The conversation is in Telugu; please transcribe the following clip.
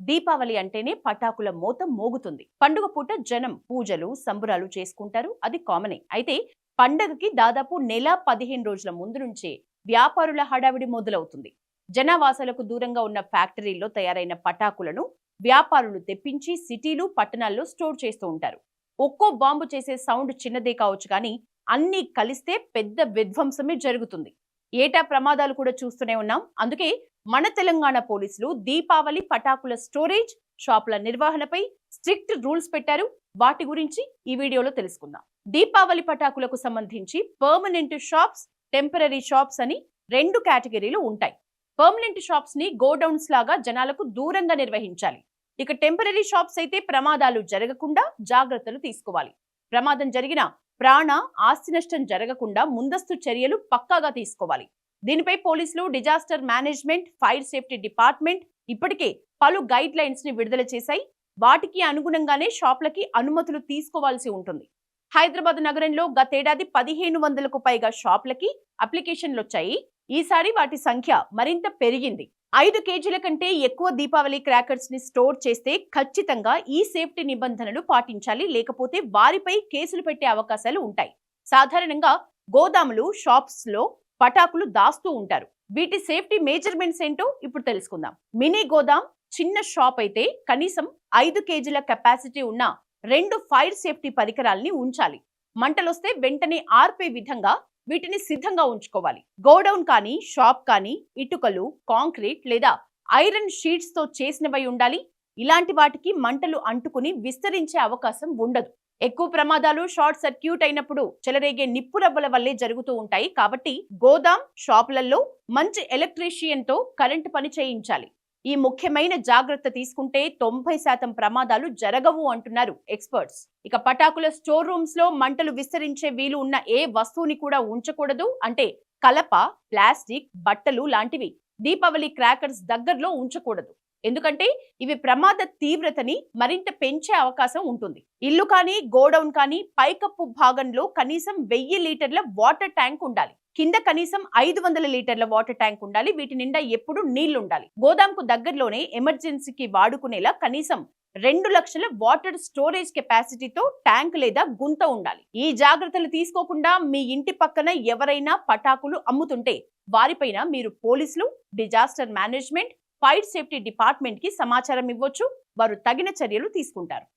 దీపావళి అంటేనే పటాకుల మోత మోగుతుంది. పండుగ పూట జనం పూజలు సంబురాలు చేసుకుంటారు, అది కామనే. అయితే పండగకి దాదాపు నెల 15 రోజుల ముందు నుంచే వ్యాపారుల హడావిడి మొదలవుతుంది. జనావాసాలకు దూరంగా ఉన్న ఫ్యాక్టరీల్లో తయారైన పటాకులను వ్యాపారులు తెప్పించి సిటీలు పట్టణాల్లో స్టోర్ చేస్తూ ఉంటారు. ఒక్కో బాంబు చేసే సౌండ్ చిన్నదే కావచ్చు, కానీ అన్నీ కలిస్తే పెద్ద విధ్వంసమే జరుగుతుంది. ఏటా ప్రమాదాలు కూడా చూస్తూనే ఉన్నాం. అందుకే మన తెలంగాణ పోలీసులు దీపావళి పటాకుల స్టోరేజ్ షాపుల నిర్వహణపై స్ట్రిక్ట్ రూల్స్ పెట్టారు. వాటి గురించి ఈ వీడియోలో తెలుసుకుందాం. దీపావళి పటాకులకు సంబంధించి పర్మనెంట్ షాప్స్, టెంపరరీ షాప్స్ అని 2 కేటగిరీలు ఉంటాయి. పర్మనెంట్ షాప్స్ ని గోడౌన్స్ లాగా జనాలకు దూరంగా నిర్వహించాలి. ఇక టెంపరరీ షాప్స్ అయితే ప్రమాదాలు జరగకుండా జాగ్రత్తలు తీసుకోవాలి. ప్రమాదం జరిగిన ప్రాణ ఆస్తి నష్టం జరగకుండా ముందస్తు చర్యలు పక్కాగా తీసుకోవాలి. దీనిపై పోలీసులు, disaster management, fire safety department ఇప్పటికే పలు గైడ్ లైన్స్ ని విడుదల చేశాయి. వాటికి అనుగుణంగానే షాపులకి అనుమతులు తీసుకోవాల్సి ఉంటుంది. హైదరాబాద్ నగరంలో గతేడాది 1500కు పైగా షాపులకి అప్లికేషన్లు వచ్చాయి. ఈసారి వాటి సంఖ్య మరింత పెరిగింది. 5 కేజీల కంటే ఎక్కువ దీపావళి క్రాకర్స్ ని స్టోర్ చేస్తే ఖచ్చితంగా ఈ సేఫ్టీ నిబంధనలు పాటించాలి, లేకపోతే వారిపై కేసులు పెట్టే అవకాశాలు ఉంటాయి. సాధారణంగా గోదాములు, షాప్స్ లో పటాకులు దాస్తూ ఉంటారు. వీటి సేఫ్టీ మెజర్మెంట్స్ ఏంటో ఇప్పుడు తెలుసుకుందాం. మినీ గోదాం, చిన్న షాప్ అయితే కనీసం 5 కేజీల కెపాసిటీ ఉన్న 2 ఫైర్ సేఫ్టీ పరికరాల్ని ఉంచాలి. మంటలొస్తే వెంటనే ఆర్పే విధంగా వీటిని సిద్ధంగా ఉంచుకోవాలి. గోడౌన్ కానీ, షాప్ కానీ ఇటుకలు, కాంక్రీట్ లేదా ఐరన్ షీట్స్ తో చేసినవై ఉండాలి. ఇలాంటి వాటికి మంటలు అంటుకుని విస్తరించే అవకాశం ఉండదు. ఎక్కువ ప్రమాదాలు షార్ట్ సర్క్యూట్ అయినప్పుడు చెలరేగే నిప్పు రవ్వల వల్లే జరుగుతూ ఉంటాయి. కాబట్టి గోదాం, షాపులలో మంచి ఎలక్ట్రీషియన్ తో కరెంటు పని చేయించాలి. ఈ ముఖ్యమైన జాగ్రత్త తీసుకుంటే 90% ప్రమాదాలు జరగవు అంటున్నారు ఎక్స్పర్ట్స్. ఇక పటాకుల స్టోర్ రూమ్స్ లో మంటలు విస్తరించే వీలు ఉన్న ఏ వస్తువుని కూడా ఉంచకూడదు. అంటే కలప, ప్లాస్టిక్, బట్టలు లాంటివి దీపావళి క్రాకర్స్ దగ్గరలో ఉంచకూడదు. ఎందుకంటే ఇవి ప్రమాద తీవ్రతని మరింత పెంచే అవకాశం ఉంటుంది. ఇల్లు కానీ, గోడౌన్ కానీ పైకప్పు భాగంలో కనీసం 1000 లీటర్ల వాటర్ ట్యాంక్ ఉండాలి. కింద కనీసం 500 లీటర్ల వాటర్ ట్యాంక్ ఉండాలి. వీటి నిండా ఎప్పుడు నీళ్లుండాలి. గోదాంకు దగ్గరలోనే ఎమర్జెన్సీకి వాడుకునేలా కనీసం 2 లక్షల వాటర్ స్టోరేజ్ కెపాసిటీతో ట్యాంక్ లేదా గుంత ఉండాలి. ఈ జాగ్రత్తలు తీసుకోకుండా మీ ఇంటి పక్కన ఎవరైనా పటాకులు అమ్ముతుంటే వారిపైన మీరు పోలీసులు, disaster management, fire safety department కి సమాచారం ఇవ్వచ్చు. వారు తగిన చర్యలు తీసుకుంటారు.